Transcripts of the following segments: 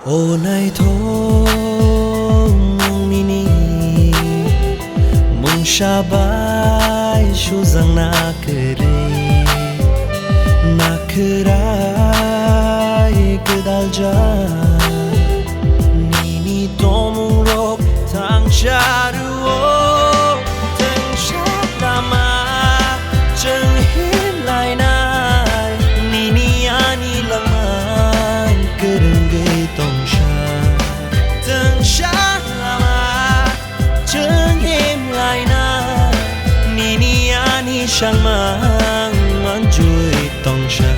Ô này thôi nini mong shabai shu zang na kerai kedal ja nini tomung rok tang sharu tang shalama cheng hin lai nai nini ani lamang kereng tong sha tang shalama cheng hin lai nai nini ani shang mang man jui tong sha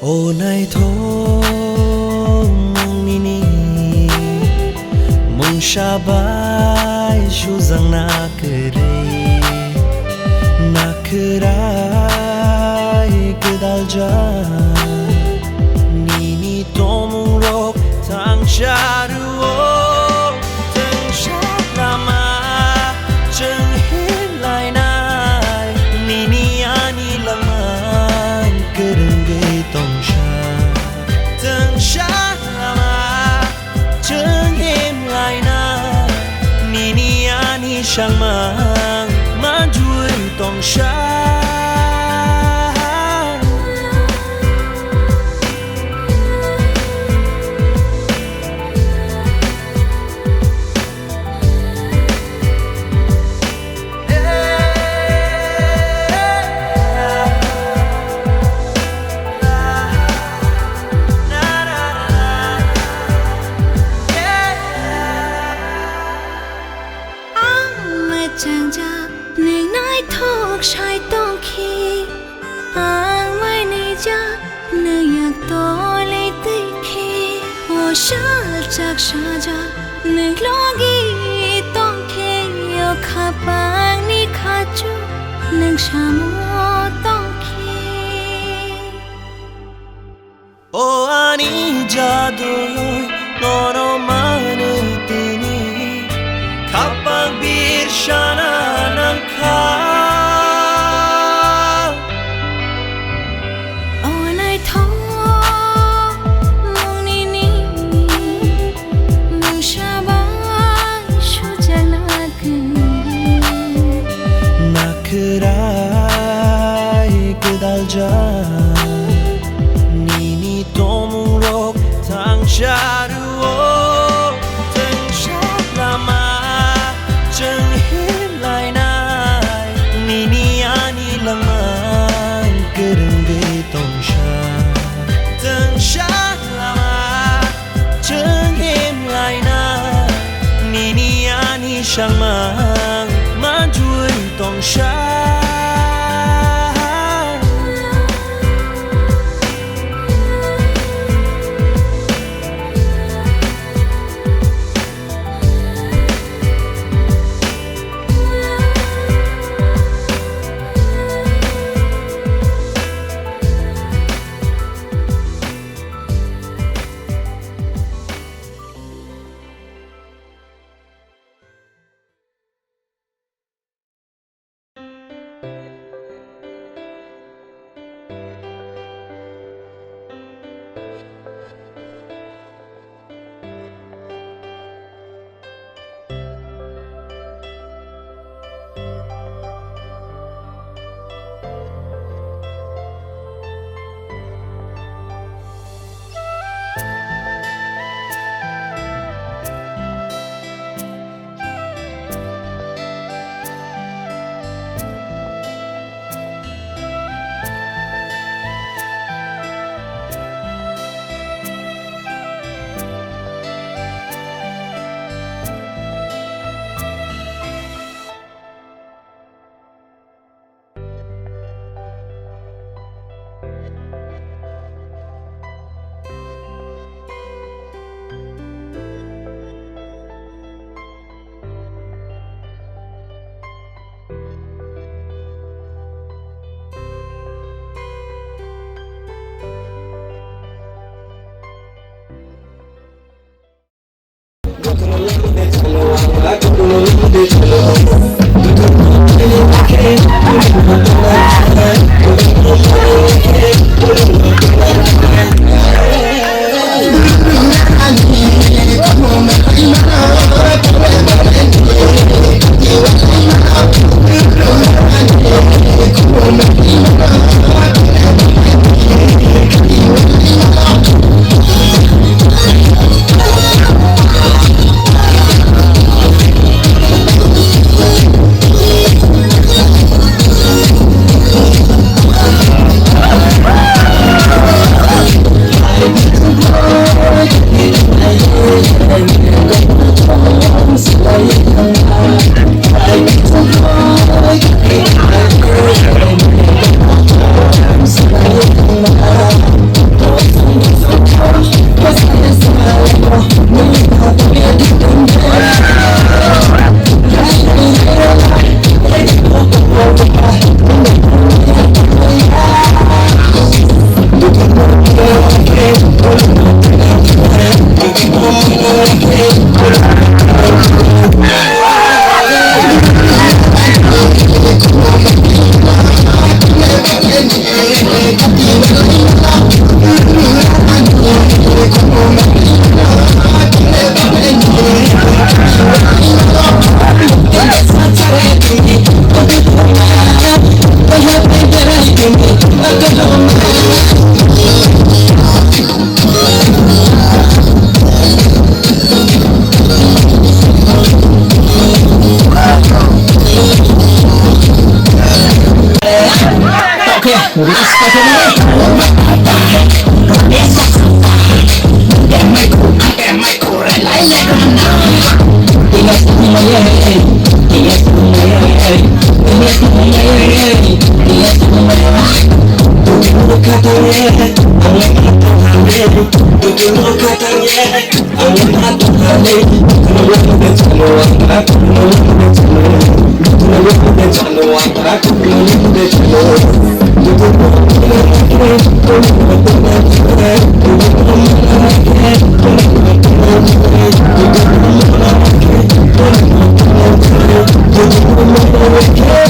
Ô này thôi nini mong shabai shu zang na kerai kedal ja nini tomung rok tang sharu tang shalama cheng hin lai nai nini ani lamang kereng tong sha tang shalama cheng hin lai nai nini ani shang mang man jui tong sha chàng cha nên nói thuộc sai tông khi ang mai này cha nơi yak to lấy tây khi ô sa chắc sa cha nơi lo gi tông khi yêu khá bang ni khá chu nơi sa mo tông khi ô ani jadu no no mane tini kapang bir shana nang kha ô này thôi mong nini mong shabai shu jala na kerai kedal ja nini tomung rok tang sharu tang shalama cheng hin lai nai nini ani lamang ของฉันOkay.